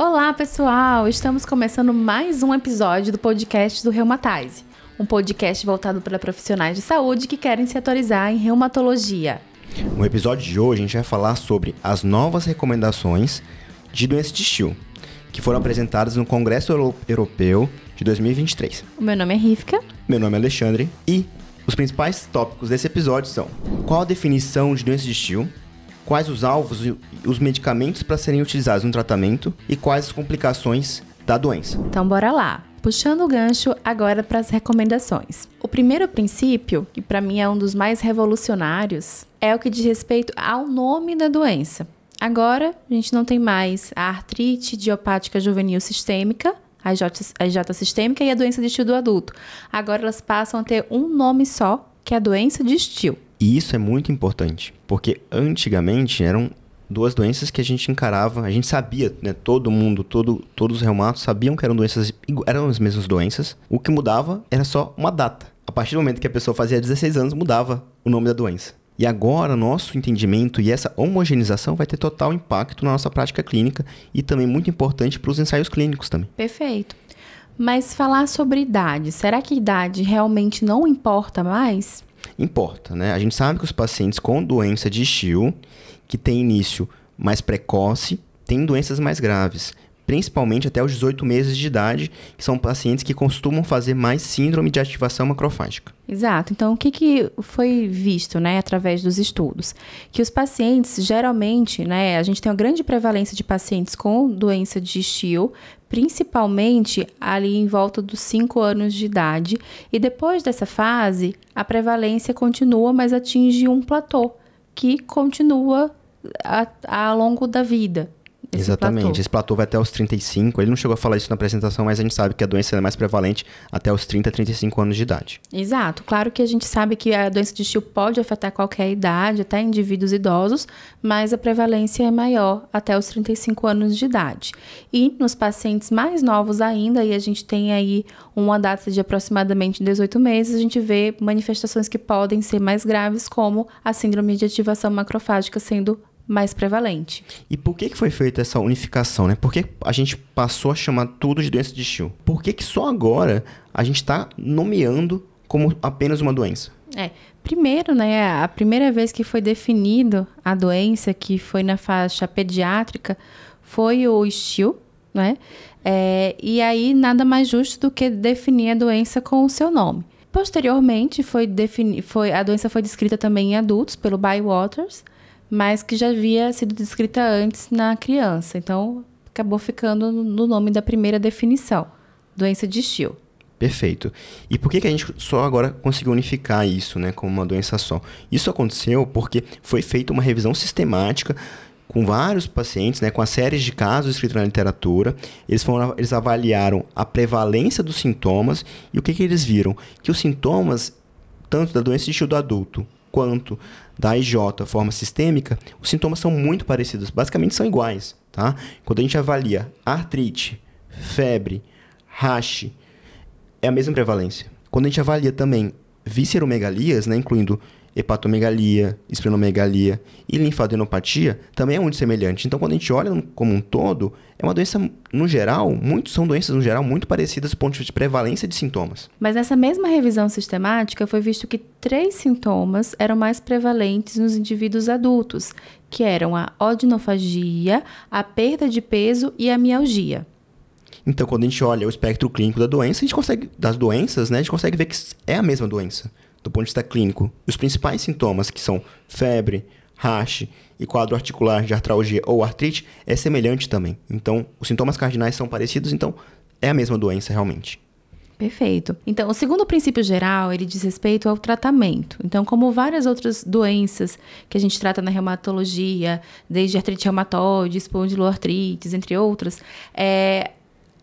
Olá, pessoal! Estamos começando mais um episódio do podcast do Reumatize, um podcast voltado para profissionais de saúde que querem se atualizar em reumatologia. No episódio de hoje, a gente vai falar sobre as novas recomendações de doença de Still, que foram apresentadas no Congresso Europeu de 2023. O meu nome é Rivka. Meu nome é Alexandre e os principais tópicos desse episódio são: qual a definição de doença de Still, quais os alvos e os medicamentos para serem utilizados no tratamento e quais as complicações da doença. Então, bora lá. Puxando o gancho agora para as recomendações. O primeiro princípio, que para mim é um dos mais revolucionários, é o que diz respeito ao nome da doença. Agora, a gente não tem mais a artrite idiopática juvenil sistêmica, a IJ sistêmica e a doença de Still do adulto. Agora elas passam a ter um nome só, que é a doença de Still. E isso é muito importante, porque antigamente eram duas doenças que a gente encarava, a gente sabia, né, todo mundo, todos os reumatos sabiam que eram doenças, eram as mesmas doenças. O que mudava era só uma data. A partir do momento que a pessoa fazia 16 anos, mudava o nome da doença. E agora, nosso entendimento e essa homogeneização vai ter total impacto na nossa prática clínica e também muito importante para os ensaios clínicos também. Perfeito. Mas falar sobre idade, será que idade realmente não importa mais? Importa, né? A gente sabe que os pacientes com doença de Still, que tem início mais precoce, têm doenças mais graves, principalmente até os 18 meses de idade, que são pacientes que costumam fazer mais síndrome de ativação macrofágica. Exato. Então, o que foi visto, né, através dos estudos? Que os pacientes, geralmente, né, a gente tem uma grande prevalência de pacientes com doença de Still, principalmente ali em volta dos 5 anos de idade. E depois dessa fase, a prevalência continua, mas atinge um platô, que continua ao longo da vida. Exatamente, esse platô vai até os 35, ele não chegou a falar isso na apresentação, mas a gente sabe que a doença é mais prevalente até os 30, 35 anos de idade. Exato, claro que a gente sabe que a doença de Still pode afetar qualquer idade, até indivíduos idosos, mas a prevalência é maior até os 35 anos de idade. E nos pacientes mais novos ainda, e a gente tem aí uma data de aproximadamente 18 meses, a gente vê manifestações que podem ser mais graves, como a síndrome de ativação macrofágica sendo mais prevalente. E por que foi feita essa unificação, né? Por que a gente passou a chamar tudo de doença de Still? Por que só agora a gente está nomeando como apenas uma doença? Primeiro, né, a primeira vez que foi definido a doença, que foi na faixa pediátrica, foi o Still, né? E aí nada mais justo do que definir a doença com o seu nome. Posteriormente, a doença foi descrita também em adultos pelo Bywaters, mas que já havia sido descrita antes na criança. Então, acabou ficando no nome da primeira definição, doença de Still. Perfeito. E por que a gente só agora conseguiu unificar isso, né, como uma doença só? Isso aconteceu porque foi feita uma revisão sistemática com vários pacientes, né, com as séries de casos escritos na literatura. Eles avaliaram a prevalência dos sintomas e o que eles viram? Que os sintomas, tanto da doença de Still do adulto quanto da IJ, forma sistêmica, os sintomas são muito parecidos, basicamente são iguais, tá? Quando a gente avalia artrite, febre, rash, é a mesma prevalência. Quando a gente avalia também visceromegalias, né, incluindo hepatomegalia, esplenomegalia e linfadenopatia, também é muito semelhante. Então, quando a gente olha como um todo, é uma doença, no geral, são doenças, no geral, muito parecidas do ponto de vista de prevalência de sintomas. Mas nessa mesma revisão sistemática, foi visto que 3 sintomas eram mais prevalentes nos indivíduos adultos, que eram a odinofagia, a perda de peso e a mialgia. Então, quando a gente olha o espectro clínico da doença, das doenças, né, a gente consegue ver que é a mesma doença, do ponto de vista clínico. Os principais sintomas, que são febre, rash e quadro articular de artralgia ou artrite, é semelhante também. Então, os sintomas cardinais são parecidos, então é a mesma doença realmente. Perfeito. Então, o segundo princípio geral, ele diz respeito ao tratamento. Então, como várias outras doenças que a gente trata na reumatologia, desde artrite reumatoide, espondiloartrites, entre outras,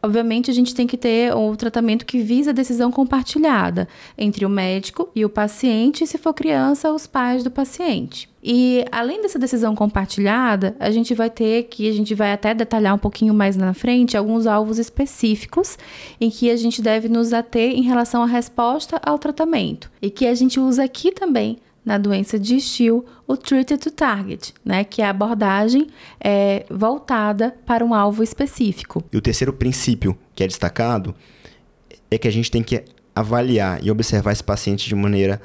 obviamente, a gente tem que ter um tratamento que visa a decisão compartilhada entre o médico e o paciente, e se for criança, os pais do paciente. E, além dessa decisão compartilhada, a gente vai até detalhar um pouquinho mais na frente, alguns alvos específicos em que a gente deve nos ater em relação à resposta ao tratamento. E que a gente usa aqui também na doença de Still o Treated to Target, né, que é a abordagem voltada para um alvo específico. E o terceiro princípio que é destacado é que a gente tem que avaliar e observar esse paciente de maneira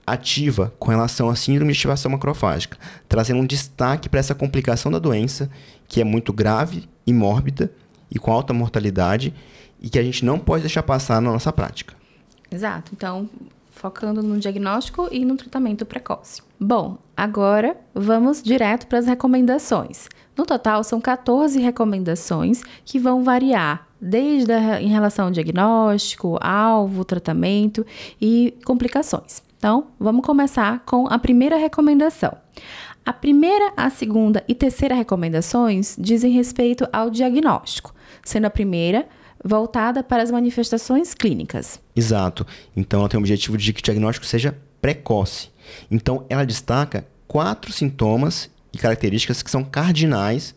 ativa com relação à síndrome de ativação macrofágica, trazendo um destaque para essa complicação da doença, que é muito grave e mórbida e com alta mortalidade e que a gente não pode deixar passar na nossa prática. Exato. Então, focando no diagnóstico e no tratamento precoce. Bom, agora vamos direto para as recomendações. No total, são 14 recomendações que vão variar desde em relação ao diagnóstico, alvo, tratamento e complicações. Então, vamos começar com a primeira recomendação. A primeira, a segunda e terceira recomendações dizem respeito ao diagnóstico, sendo a primeira voltada para as manifestações clínicas. Exato. Então, ela tem o objetivo de que o diagnóstico seja precoce. Então, ela destaca 4 sintomas e características que são cardinais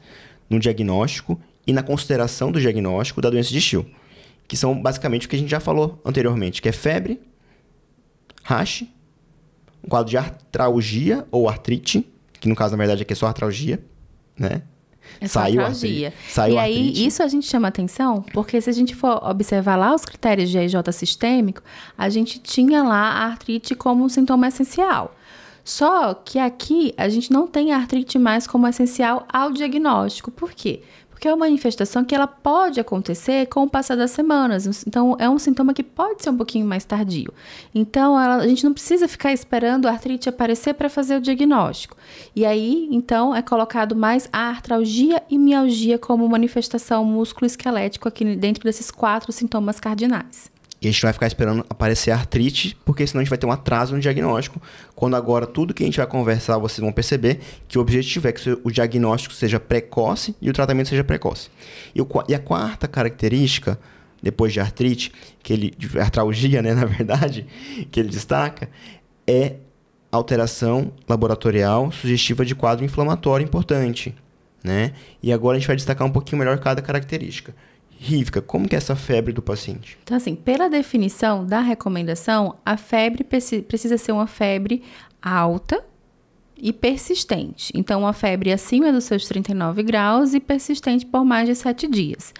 no diagnóstico e na consideração do diagnóstico da doença de Still, que são basicamente o que a gente já falou anteriormente, que é febre, rash, um quadro de artralgia ou artrite, que no caso, na verdade, aqui é só artralgia, né? É só artralgia. Saiu e aí, artrite. Isso a gente chama atenção, porque se a gente for observar lá os critérios de EJ sistêmico, a gente tinha lá a artrite como um sintoma essencial. Só que aqui a gente não tem a artrite mais como essencial ao diagnóstico. Por quê? Porque é uma manifestação que ela pode acontecer com o passar das semanas. Então, é um sintoma que pode ser um pouquinho mais tardio. Então, a gente não precisa ficar esperando a artrite aparecer para fazer o diagnóstico. E aí, então, é colocado mais a artralgia e mialgia como manifestação músculo-esquelético aqui dentro desses 4 sintomas cardinais. E a gente vai ficar esperando aparecer a artrite, porque senão a gente vai ter um atraso no diagnóstico, quando agora tudo que a gente vai conversar, vocês vão perceber que o objetivo é que o diagnóstico seja precoce e o tratamento seja precoce. E a quarta característica, depois de artrite, de artralgia, né, na verdade, que ele destaca, é alteração laboratorial sugestiva de quadro inflamatório importante, né? E agora a gente vai destacar um pouquinho melhor cada característica. Rívika, como que é essa febre do paciente? Então, assim, pela definição da recomendação, a febre precisa ser uma febre alta e persistente. Então, uma febre acima dos seus 39 graus e persistente por mais de 7 dias.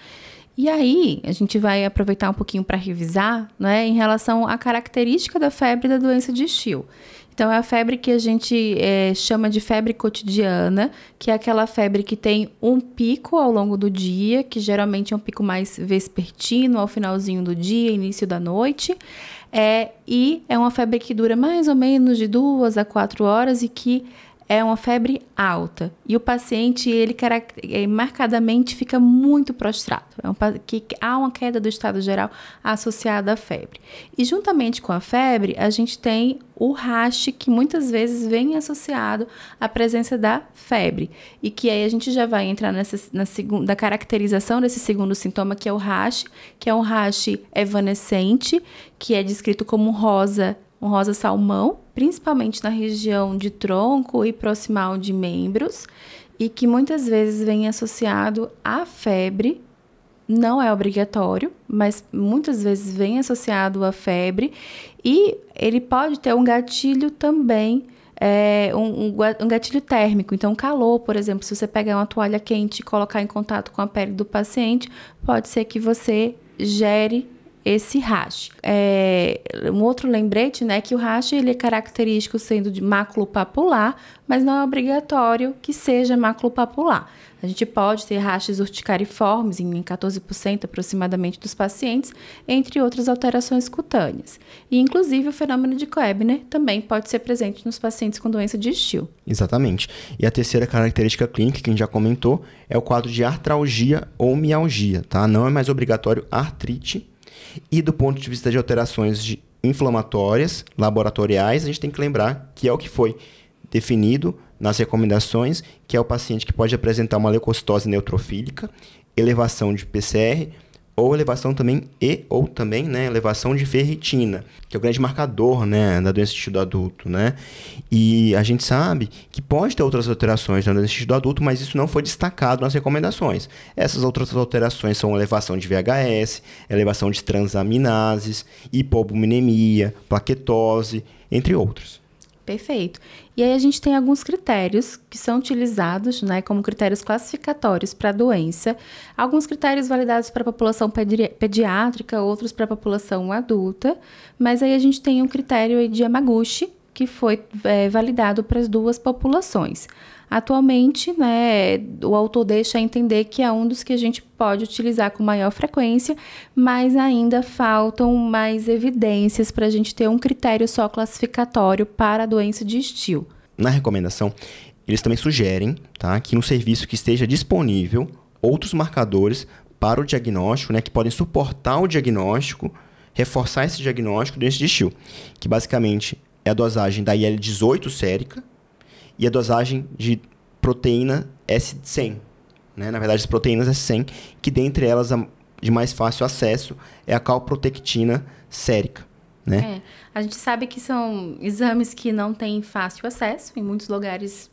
E aí, a gente vai aproveitar um pouquinho para revisar, né, em relação à característica da febre da doença de Still. Então, é a febre que a gente chama de febre cotidiana, que é aquela febre que tem um pico ao longo do dia, que geralmente é um pico mais vespertino, ao finalzinho do dia, início da noite. E é uma febre que dura mais ou menos de 2 a 4 horas e que é uma febre alta. E o paciente, ele marcadamente fica muito prostrado. Há uma queda do estado geral associada à febre. E juntamente com a febre, a gente tem o rash, que muitas vezes vem associado à presença da febre. E que aí a gente já vai entrar na caracterização desse segundo sintoma, que é o rash, que é um rash evanescente, que é descrito como um rosa salmão, principalmente na região de tronco e proximal de membros, e que muitas vezes vem associado à febre. Não é obrigatório, mas muitas vezes vem associado à febre, e ele pode ter um gatilho também, um gatilho térmico. Então, calor, por exemplo, se você pegar uma toalha quente e colocar em contato com a pele do paciente, pode ser que você gere esse rash. Um outro lembrete, né, que o rash ele é característico sendo de maculopapular, mas não é obrigatório que seja maculopapular. A gente pode ter rachas urticariformes em 14% aproximadamente dos pacientes, entre outras alterações cutâneas. E, inclusive, o fenômeno de Koebner também pode ser presente nos pacientes com doença de Still. Exatamente. E a terceira característica clínica que a gente já comentou é o quadro de artralgia ou mialgia, tá? Não é mais obrigatório artrite. E do ponto de vista de alterações inflamatórias, laboratoriais, a gente tem que lembrar que é o que foi definido nas recomendações, que é o paciente que pode apresentar uma leucocitose neutrofílica, elevação de PCR, ou elevação também, elevação de ferritina, que é o grande marcador, né, da doença de Still do adulto, né? E a gente sabe que pode ter outras alterações na doença de Still do adulto, mas isso não foi destacado nas recomendações. Essas outras alterações são elevação de VHS, elevação de transaminases, hipoalbuminemia, plaquetose, entre outros. Perfeito. E aí a gente tem alguns critérios que são utilizados, né, como critérios classificatórios para a doença. Alguns critérios validados para a população pediátrica, outros para a população adulta. Mas aí a gente tem um critério aí de Yamaguchi, que foi validado para as duas populações. Atualmente, né, o autor deixa entender que é um dos que a gente pode utilizar com maior frequência, mas ainda faltam mais evidências para a gente ter um critério só classificatório para a doença de Still. Na recomendação, eles também sugerem, tá, que no serviço que esteja disponível outros marcadores para o diagnóstico, né, que podem suportar o diagnóstico, reforçar esse diagnóstico de doença de Still, que basicamente é a dosagem da IL-18 sérica, e a dosagem de proteína S100, né? Na verdade, as proteínas S100, que dentre elas a de mais fácil acesso é a calprotectina sérica, né? A gente sabe que são exames que não têm fácil acesso, em muitos lugares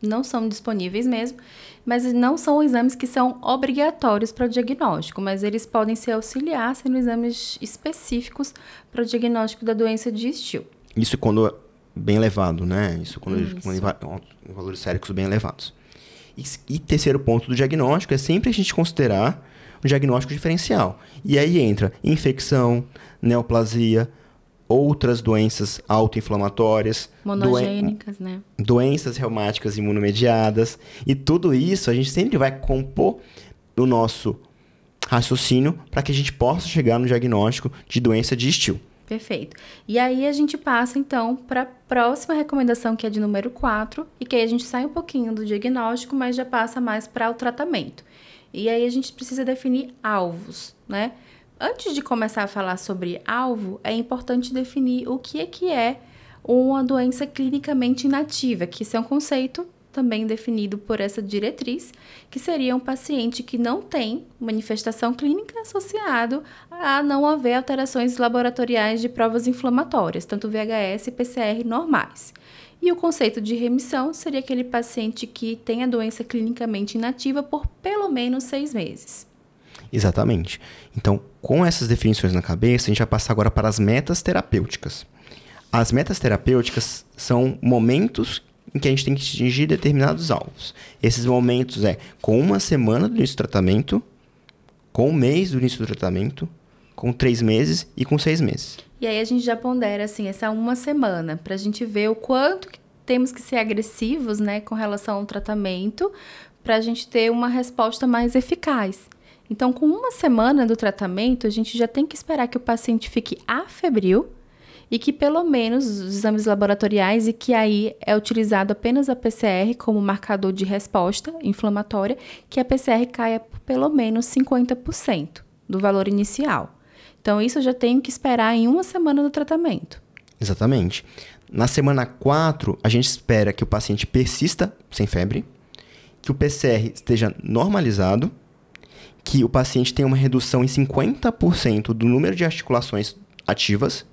não são disponíveis mesmo, mas não são exames que são obrigatórios para o diagnóstico, mas eles podem ser auxiliar sendo exames específicos para o diagnóstico da doença de Still. Isso quando bem elevado, né? Isso quando valores séricos bem elevados. E terceiro ponto do diagnóstico é sempre a gente considerar um diagnóstico diferencial. E aí entra infecção, neoplasia, outras doenças autoinflamatórias, monogênicas, né? Doenças reumáticas imunomediadas. E tudo isso a gente sempre vai compor no nosso raciocínio para que a gente possa chegar no diagnóstico de doença de Still. Perfeito. E aí a gente passa, então, para a próxima recomendação, que é de número 4, e que aí a gente sai um pouquinho do diagnóstico, mas já passa mais para o tratamento. E aí a gente precisa definir alvos, né? Antes de começar a falar sobre alvo, é importante definir o que é uma doença clinicamente inativa, que isso é um conceito também definido por essa diretriz, que seria um paciente que não tem manifestação clínica associado a não haver alterações laboratoriais de provas inflamatórias, tanto VHS e PCR normais. E o conceito de remissão seria aquele paciente que tem a doença clinicamente inativa por pelo menos 6 meses. Exatamente. Então, com essas definições na cabeça, a gente vai passar agora para as metas terapêuticas. As metas terapêuticas são momentos em que a gente tem que atingir determinados alvos. Esses momentos com 1 semana do início do tratamento, com 1 mês do início do tratamento, com 3 meses e com 6 meses. E aí a gente já pondera, assim, essa 1 semana, para a gente ver o quanto que temos que ser agressivos, né, com relação ao tratamento, para a gente ter uma resposta mais eficaz. Então, com 1 semana do tratamento, a gente já tem que esperar que o paciente fique afebril, e que pelo menos os exames laboratoriais, e que aí é utilizado apenas a PCR como marcador de resposta inflamatória, que a PCR caia por pelo menos 50% do valor inicial. Então, isso eu já tenho que esperar em 1 semana do tratamento. Exatamente. Na semana 4, a gente espera que o paciente persista sem febre, que o PCR esteja normalizado, que o paciente tenha uma redução em 50% do número de articulações ativas,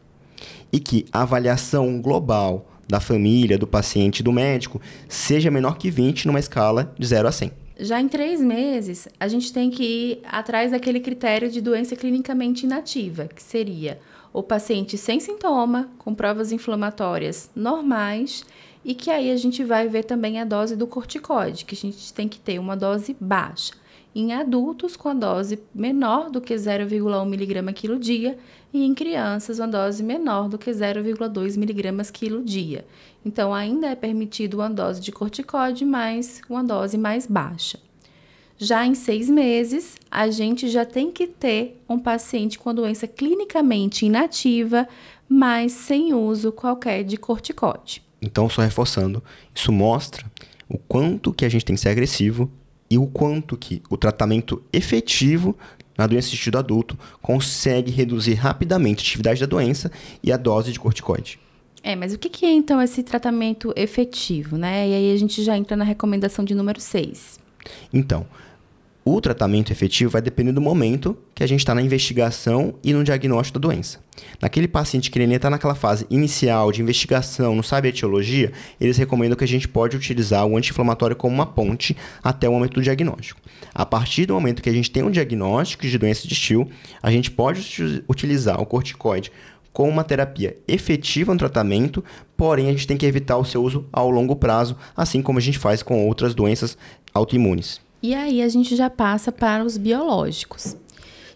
e que a avaliação global da família, do paciente e do médico seja menor que 20 numa escala de 0 a 100. Já em 3 meses, a gente tem que ir atrás daquele critério de doença clinicamente inativa, que seria o paciente sem sintoma, com provas inflamatórias normais, e que aí a gente vai ver também a dose do corticoide, que a gente tem que ter uma dose baixa. Em adultos, com a dose menor do que 0,1 mg quilo dia, e em crianças, uma dose menor do que 0,2 mg quilo dia. Então, ainda é permitido uma dose de corticoide, mas uma dose mais baixa. Já em 6 meses, a gente já tem que ter um paciente com doença clinicamente inativa, mas sem uso qualquer de corticoide. Então, só reforçando, isso mostra o quanto que a gente tem que ser agressivo e o quanto que o tratamento efetivo na doença de tecido adulto consegue reduzir rapidamente a atividade da doença e a dose de corticoide. Mas o que é então esse tratamento efetivo, né? E aí a gente já entra na recomendação de número 6. Então, o tratamento efetivo vai depender do momento que a gente está na investigação e no diagnóstico da doença. Naquele paciente que ainda está naquela fase inicial de investigação, não sabe a etiologia, eles recomendam que a gente pode utilizar o anti-inflamatório como uma ponte até o momento do diagnóstico. A partir do momento que a gente tem um diagnóstico de doença de Still, a gente pode utilizar o corticoide como uma terapia efetiva no tratamento, porém a gente tem que evitar o seu uso ao longo prazo, assim como a gente faz com outras doenças autoimunes. E aí a gente já passa para os biológicos.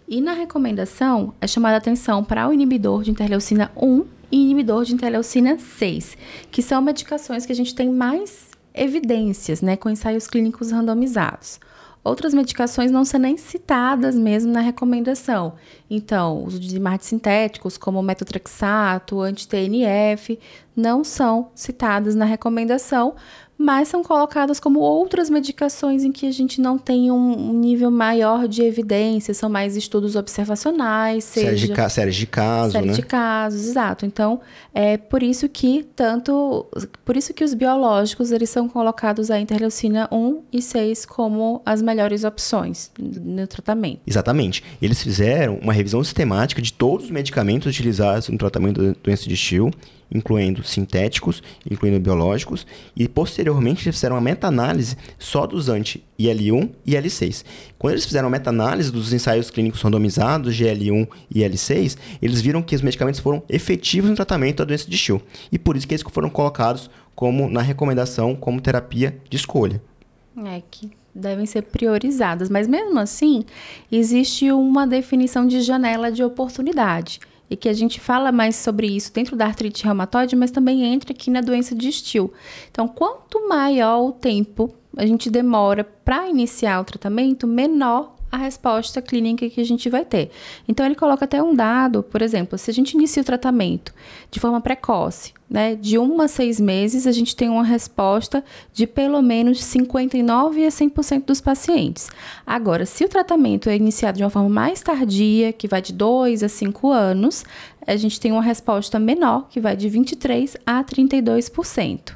E na recomendação é chamada a atenção para o inibidor de interleucina 1 e inibidor de interleucina 6, que são medicações que a gente tem mais evidências, né, com ensaios clínicos randomizados. Outras medicações não são nem citadas mesmo na recomendação. Então, o uso de imagens sintéticos, como o metotrexato, anti-TNF, não são citadas na recomendação, mas são colocadas como outras medicações em que a gente não tem um nível maior de evidência, são mais estudos observacionais, séries de casos, série né? de casos, exato. Então, é por isso que os biológicos, eles são colocados a interleucina 1 e 6 como as melhores opções no tratamento. Exatamente. Eles fizeram uma revisão sistemática de todos os medicamentos utilizados no tratamento da doença de Still, incluindo sintéticos, incluindo biológicos, e posteriormente eles fizeram uma meta-análise só dos anti-IL-1 e IL-6. Quando eles fizeram a meta-análise dos ensaios clínicos randomizados de IL-1 e IL-6, eles viram que os medicamentos foram efetivos no tratamento da doença de Still, e por isso que eles foram colocados como na recomendação como terapia de escolha. Que devem ser priorizadas, mas mesmo assim, existe uma definição de janela de oportunidade. E que a gente fala mais sobre isso dentro da artrite reumatoide, mas também entra aqui na doença de Still. Então, quanto maior o tempo a gente demora para iniciar o tratamento, menor a resposta clínica que a gente vai ter. Então, ele coloca até um dado, por exemplo, se a gente inicia o tratamento de forma precoce, né, de 1 a 6 meses, a gente tem uma resposta de pelo menos 59% a 100% dos pacientes. Agora, se o tratamento é iniciado de uma forma mais tardia, que vai de 2 a 5 anos, a gente tem uma resposta menor, que vai de 23% a 32%.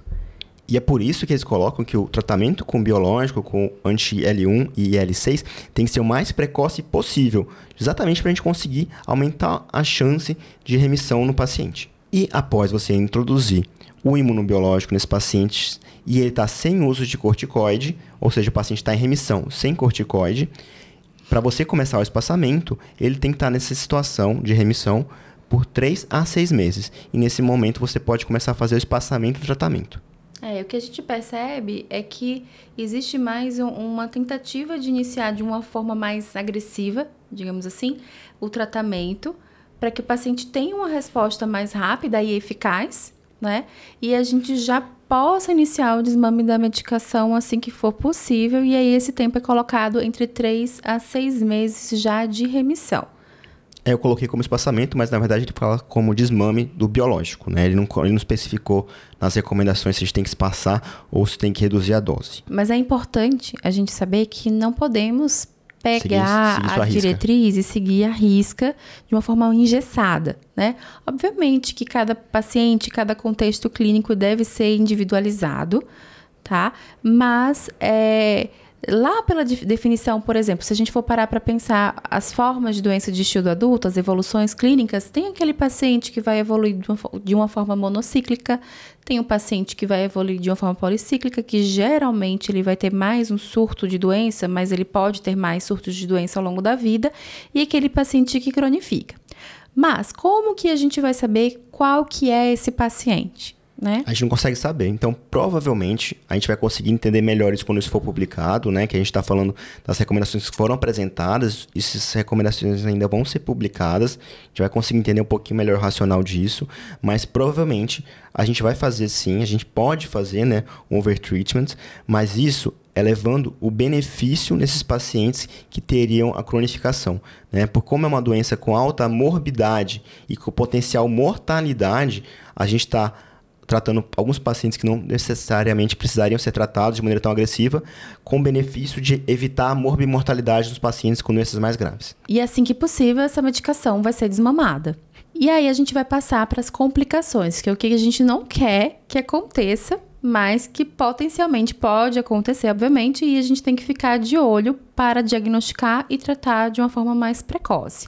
E é por isso que eles colocam que o tratamento com biológico, com anti-IL-1 e IL-6, tem que ser o mais precoce possível, exatamente para a gente conseguir aumentar a chance de remissão no paciente. E após você introduzir o imunobiológico nesse paciente e ele está sem uso de corticoide, ou seja, o paciente está em remissão sem corticoide, para você começar o espaçamento, ele tem que estar nessa situação de remissão por 3 a 6 meses. E nesse momento você pode começar a fazer o espaçamento do tratamento. O que a gente percebe é que existe mais uma tentativa de iniciar de uma forma mais agressiva, digamos assim, o tratamento, para que o paciente tenha uma resposta mais rápida e eficaz, né? E a gente já possa iniciar o desmame da medicação assim que for possível, e aí esse tempo é colocado entre 3 a 6 meses já de remissão. Eu coloquei como espaçamento, mas na verdade ele fala como desmame do biológico, né? Ele não especificou nas recomendações se a gente tem que espaçar ou se tem que reduzir a dose. Mas é importante a gente saber que não podemos pegar a diretriz e seguir a risca de uma forma engessada, né? Obviamente que cada paciente, cada contexto clínico deve ser individualizado, tá? Mas lá pela definição, por exemplo, se a gente for parar para pensar as formas de doença de Still do adulto, as evoluções clínicas, tem aquele paciente que vai evoluir de uma forma monocíclica, tem um paciente que vai evoluir de uma forma policíclica, que geralmente ele vai ter mais um surto de doença, mas ele pode ter mais surtos de doença ao longo da vida, e aquele paciente que cronifica. Mas como que a gente vai saber qual que é esse paciente? Né? A gente não consegue saber, então provavelmente a gente vai conseguir entender melhor isso quando isso for publicado, né? Que a gente está falando das recomendações que foram apresentadas, e essas recomendações ainda vão ser publicadas, a gente vai conseguir entender um pouquinho melhor o racional disso, mas provavelmente a gente vai fazer sim, a gente pode fazer, né, um overtreatment, mas isso é levando o benefício nesses pacientes que teriam a cronificação, né? Por como é uma doença com alta morbidade e com potencial mortalidade, a gente está tratando alguns pacientes que não necessariamente precisariam ser tratados de maneira tão agressiva, com o benefício de evitar a morbimortalidade dos pacientes com doenças mais graves. E assim que possível, essa medicação vai ser desmamada. E aí a gente vai passar para as complicações, que é o que a gente não quer que aconteça, mas que potencialmente pode acontecer, obviamente, e a gente tem que ficar de olho para diagnosticar e tratar de uma forma mais precoce.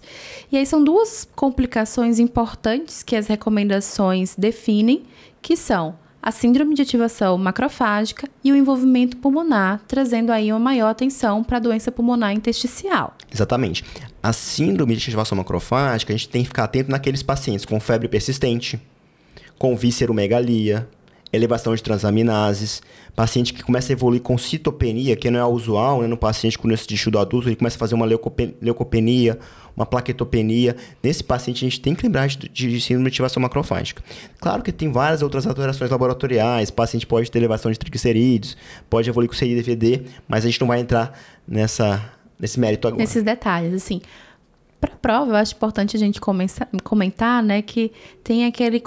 E aí são duas complicações importantes que as recomendações definem, que são a síndrome de ativação macrofágica e o envolvimento pulmonar, trazendo aí uma maior atenção para a doença pulmonar intersticial. Exatamente. A síndrome de ativação macrofágica, a gente tem que ficar atento naqueles pacientes com febre persistente, com visceromegalia, elevação de transaminases, paciente que começa a evoluir com citopenia, que não é usual, né, no paciente com doença de estudo adulto, ele começa a fazer uma leucopenia, uma plaquetopenia. Nesse paciente, a gente tem que lembrar de síndrome de ativação macrofágica. Claro que tem várias outras alterações laboratoriais, o paciente pode ter elevação de triglicerídeos, pode evoluir com CI-DVD, mas a gente não vai entrar nesse mérito agora. Nesses detalhes, assim. Para a prova, eu acho importante a gente comentar, né, que tem aquele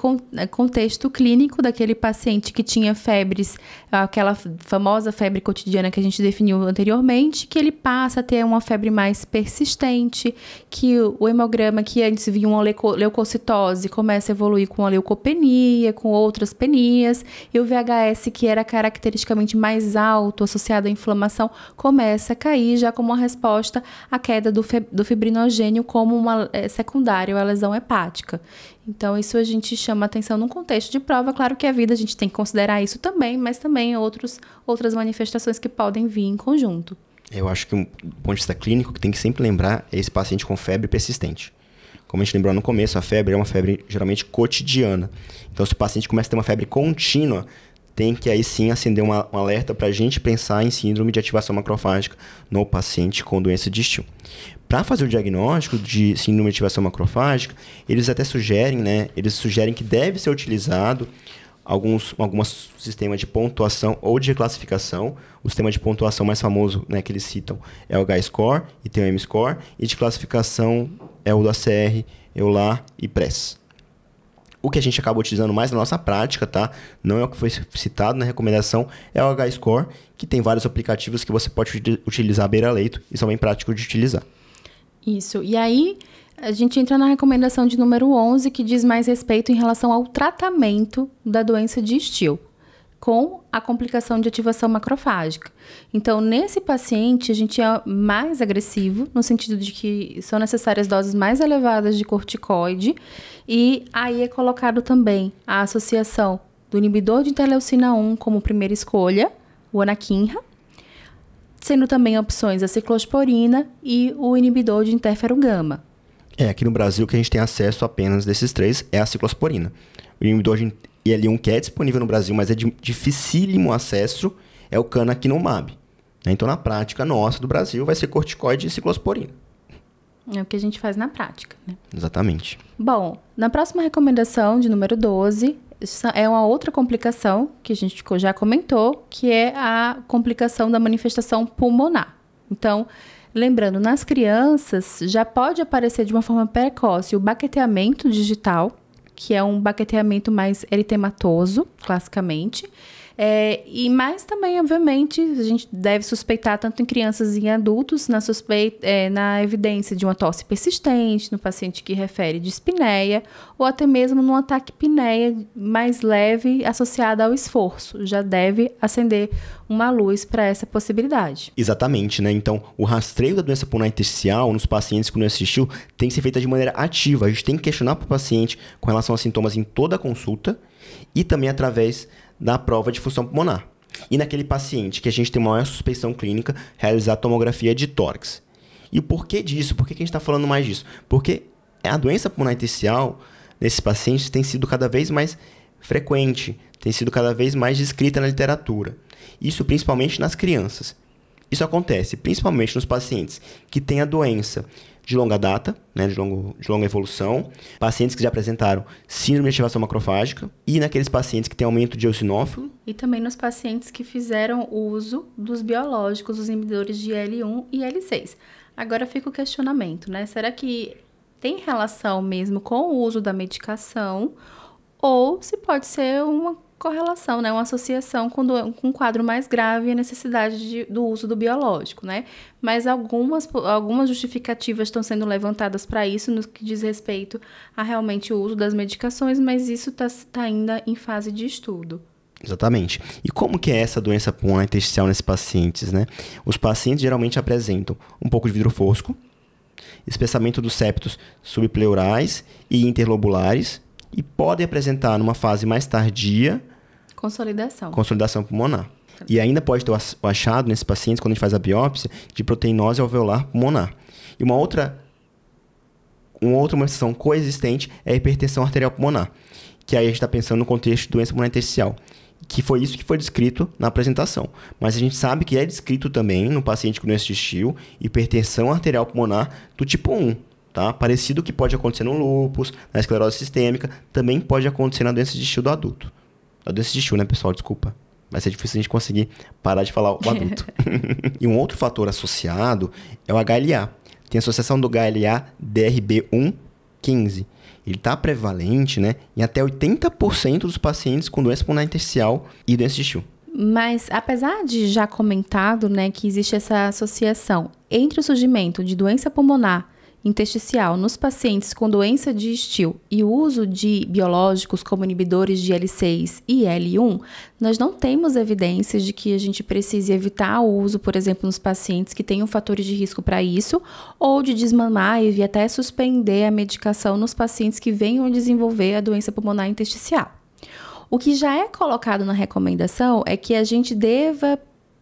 contexto clínico daquele paciente que tinha febres, aquela famosa febre cotidiana que a gente definiu anteriormente, que ele passa a ter uma febre mais persistente, que o hemograma que antes via uma leucocitose começa a evoluir com a leucopenia, com outras penias, e o VHS, que era caracteristicamente mais alto, associado à inflamação, começa a cair já como uma resposta à queda do fibrinogênio como uma secundária à lesão hepática. Então, isso a gente chama atenção num contexto de prova. Claro que a vida a gente tem que considerar isso também, mas também outras manifestações que podem vir em conjunto. Eu acho que, do ponto de vista clínico, que tem que sempre lembrar é esse paciente com febre persistente. Como a gente lembrou no começo, a febre é uma febre geralmente cotidiana. Então, se o paciente começa a ter uma febre contínua, tem que aí sim acender um alerta para a gente pensar em síndrome de ativação macrofágica no paciente com doença de Still. Para fazer o diagnóstico de síndrome de ativação macrofágica, eles até sugerem, né? Eles sugerem que deve ser utilizado alguns sistemas de pontuação ou de classificação. O sistema de pontuação mais famoso, né, que eles citam é o H-score e tem o M-score, e de classificação é o da CR, EULAR e PRESS. O que a gente acaba utilizando mais na nossa prática, tá? Não é o que foi citado na recomendação, é o H-score, que tem vários aplicativos que você pode utilizar à beira-leito e são bem práticos de utilizar. Isso. E aí, a gente entra na recomendação de número 11, que diz mais respeito em relação ao tratamento da doença de Still, com a complicação de ativação macrofágica. Então, nesse paciente, a gente é mais agressivo, no sentido de que são necessárias doses mais elevadas de corticoide, e aí é colocado também a associação do inibidor de interleucina 1 como primeira escolha, o anakinra, sendo também opções a ciclosporina e o inibidor de interferon gama. Aqui no Brasil, que a gente tem acesso apenas desses três é a ciclosporina. O inibidor de IL-1 que é disponível no Brasil, mas é de dificílimo acesso, é o canakinumab. Então, na prática nossa do Brasil, vai ser corticoide e ciclosporina. É o que a gente faz na prática, né? Exatamente. Bom, na próxima recomendação, de número 12, é uma outra complicação que a gente já comentou, que é a complicação da manifestação pulmonar. Então, lembrando, nas crianças já pode aparecer de uma forma precoce o baqueteamento digital, que é um baqueteamento mais eritematoso, classicamente. Mas também, obviamente, a gente deve suspeitar tanto em crianças e em adultos na evidência de uma tosse persistente, no paciente que refere dispneia, ou até mesmo num ataque pneia mais leve associado ao esforço. Já deve acender uma luz para essa possibilidade. Exatamente, né? Então, o rastreio da doença pulmonar intersticial nos pacientes com doença de Still tem que ser feito de maneira ativa. A gente tem que questionar para o paciente com relação a sintomas em toda a consulta e também através da prova de função pulmonar. E naquele paciente que a gente tem maior suspeição clínica, realizar a tomografia de tórax. E o porquê disso? Por que a gente está falando mais disso? Porque a doença pulmonar intersticial nesses pacientes tem sido cada vez mais frequente, tem sido cada vez mais descrita na literatura. Isso principalmente nas crianças. Isso acontece principalmente nos pacientes que têm a doença de longa data, né, de longa evolução, pacientes que já apresentaram síndrome de ativação macrofágica e naqueles pacientes que têm aumento de eosinófilo. E também nos pacientes que fizeram uso dos biológicos, os inibidores de IL-1 e IL-6. Agora fica o questionamento, né? Será que tem relação mesmo com o uso da medicação ou se pode ser uma correlação, né? Uma associação com um quadro mais grave e a necessidade do uso do biológico, né? Mas algumas justificativas estão sendo levantadas para isso, no que diz respeito a realmente o uso das medicações, mas isso está ainda em fase de estudo. Exatamente. E como que é essa doença pulmonar intersticial nesses pacientes, né? Os pacientes geralmente apresentam um pouco de vidro fosco, espessamento dos septos subpleurais e interlobulares e podem apresentar numa fase mais tardia consolidação pulmonar. E ainda pode ter o achado nesses pacientes, quando a gente faz a biópsia, de proteinose alveolar pulmonar. E uma outra uma outra manifestação coexistente é a hipertensão arterial pulmonar, que aí a gente está pensando no contexto de doença pulmonar intersticial, que foi isso que foi descrito na apresentação. Mas a gente sabe que é descrito também no paciente com doença de Still, hipertensão arterial pulmonar do tipo 1, tá? Parecido com o que pode acontecer no lúpus, na esclerose sistêmica, também pode acontecer na doença de Still do adulto. A doença de Still, né, pessoal? Desculpa. Vai ser difícil a gente conseguir parar de falar o adulto. E um outro fator associado é o HLA. Tem associação do HLA-DRB1-15. Ele está prevalente, né, em até 80% dos pacientes com doença pulmonar intersticial e doença de Still. Mas, apesar de já comentado, né, que existe essa associação entre o surgimento de doença pulmonar intersticial nos pacientes com doença de Still e o uso de biológicos como inibidores de L6 e L1, nós não temos evidências de que a gente precise evitar o uso, por exemplo, nos pacientes que tenham fatores de risco para isso, ou de desmamar e até suspender a medicação nos pacientes que venham a desenvolver a doença pulmonar intersticial. O que já é colocado na recomendação é que a gente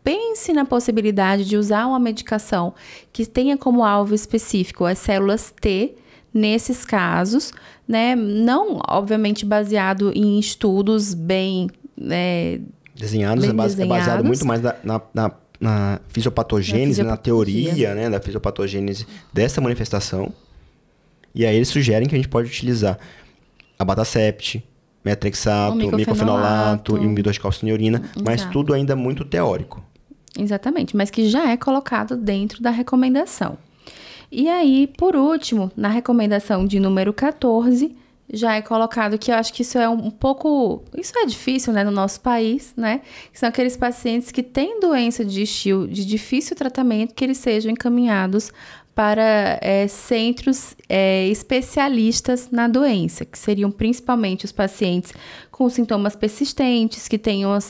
pense na possibilidade de usar uma medicação que tenha como alvo específico as células T nesses casos, né? Não, obviamente, baseado em estudos bem desenhados, é baseado muito mais na fisiopatogênese, na teoria, né, da fisiopatogênese dessa manifestação. E aí eles sugerem que a gente pode utilizar abatacept, metrexato, micofenolato e inibidor de calcineuria, mas tudo ainda muito teórico. Exatamente, mas que já é colocado dentro da recomendação. E aí, por último, na recomendação de número 14, já é colocado que eu acho que isso é um pouco... Isso é difícil, né, no nosso país, né? Que são aqueles pacientes que têm doença de Still de difícil tratamento, que eles sejam encaminhados para centros especialistas na doença, que seriam principalmente os pacientes com sintomas persistentes, que tenham a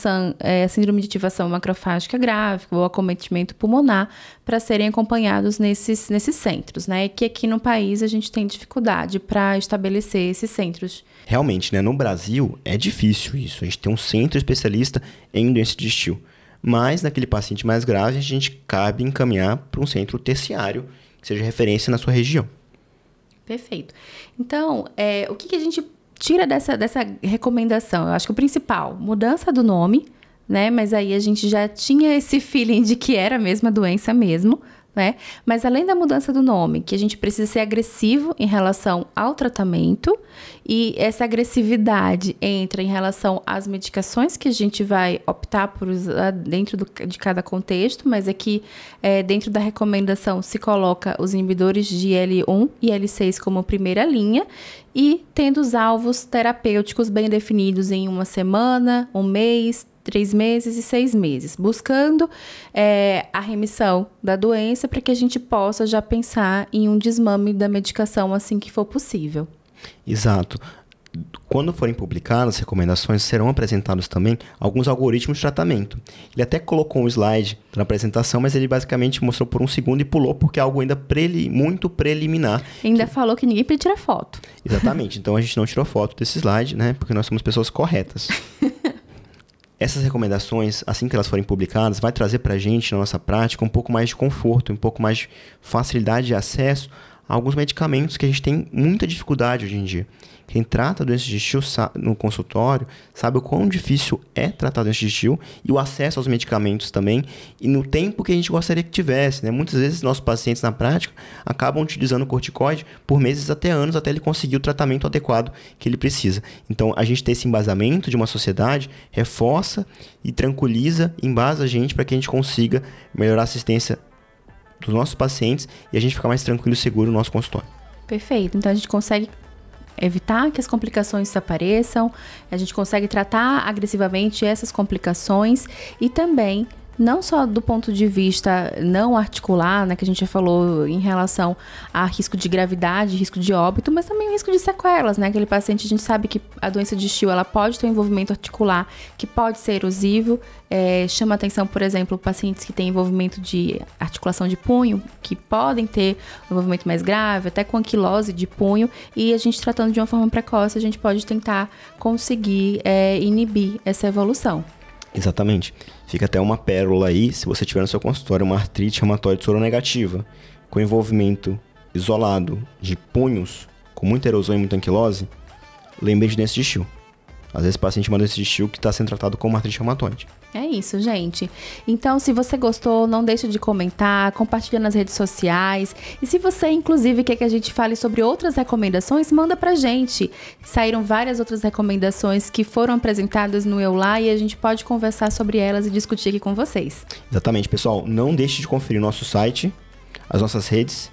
síndrome de ativação macrofágica grave ou acometimento pulmonar, para serem acompanhados nesses centros, né? E que aqui no país a gente tem dificuldade para estabelecer esses centros. Realmente, né? No Brasil é difícil isso. A gente tem um centro especialista em doença de Still. Mas naquele paciente mais grave, a gente cabe encaminhar para um centro terciário, que seja referência na sua região. Perfeito. Então, o que a gente tira dessa recomendação? Eu acho que o principal, mudança do nome, né? Mas aí a gente já tinha esse feeling de que era a mesma doença mesmo, né? Mas além da mudança do nome, que a gente precisa ser agressivo em relação ao tratamento, e essa agressividade entra em relação às medicações que a gente vai optar por usar dentro de cada contexto, mas aqui dentro da recomendação se coloca os inibidores de L1 e L6 como primeira linha, e tendo os alvos terapêuticos bem definidos em 1 semana, 1 mês, 3 meses e 6 meses, buscando a remissão da doença para que a gente possa já pensar em um desmame da medicação assim que for possível. Exato. Quando forem publicadas as recomendações, serão apresentados também alguns algoritmos de tratamento. Ele até colocou um slide na apresentação, mas ele basicamente mostrou por 1 segundo e pulou, porque é algo ainda muito preliminar. Ainda falou que ninguém podia tirar foto. Exatamente. Então a gente não tirou foto desse slide, né? Porque nós somos pessoas corretas. Essas recomendações, assim que elas forem publicadas, vai trazer para a gente, na nossa prática, um pouco mais de conforto, um pouco mais de facilidade de acesso a alguns medicamentos que a gente tem muita dificuldade hoje em dia. Quem trata doenças de Still no consultório sabe o quão difícil é tratar doenças de Still e o acesso aos medicamentos também, e no tempo que a gente gostaria que tivesse, né? Muitas vezes nossos pacientes na prática acabam utilizando o corticoide por meses até anos até ele conseguir o tratamento adequado que ele precisa. Então a gente ter esse embasamento de uma sociedade reforça e tranquiliza, embasa a gente para que a gente consiga melhorar a assistência dos nossos pacientes e a gente ficar mais tranquilo e seguro no nosso consultório. Perfeito. Então a gente consegue evitar que as complicações apareçam, a gente consegue tratar agressivamente essas complicações e também, não só do ponto de vista não articular, né, que a gente já falou em relação a risco de gravidade, risco de óbito, mas também o risco de sequelas, né? Aquele paciente, a gente sabe que a doença de Still, ela pode ter um envolvimento articular que pode ser erosivo, chama atenção, por exemplo, pacientes que têm envolvimento de articulação de punho, que podem ter um envolvimento mais grave, até com anquilose de punho, e a gente tratando de uma forma precoce, a gente pode tentar conseguir inibir essa evolução. Exatamente. Fica até uma pérola aí, se você tiver no seu consultório uma artrite reumatoide soronegativa, com envolvimento isolado de punhos, com muita erosão e muita anquilose, lembre de doença de Still. Às vezes o paciente tem uma doença de Still que está sendo tratado como artrite reumatoide. É isso, gente. Então, se você gostou, não deixe de comentar, compartilha nas redes sociais. E se você, inclusive, quer que a gente fale sobre outras recomendações, manda pra gente. Saíram várias outras recomendações que foram apresentadas no Eu Lá e a gente pode conversar sobre elas e discutir aqui com vocês. Exatamente, pessoal. Não deixe de conferir o nosso site, as nossas redes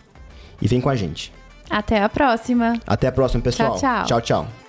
e vem com a gente. Até a próxima. Até a próxima, pessoal. Tchau, tchau. Tchau, tchau.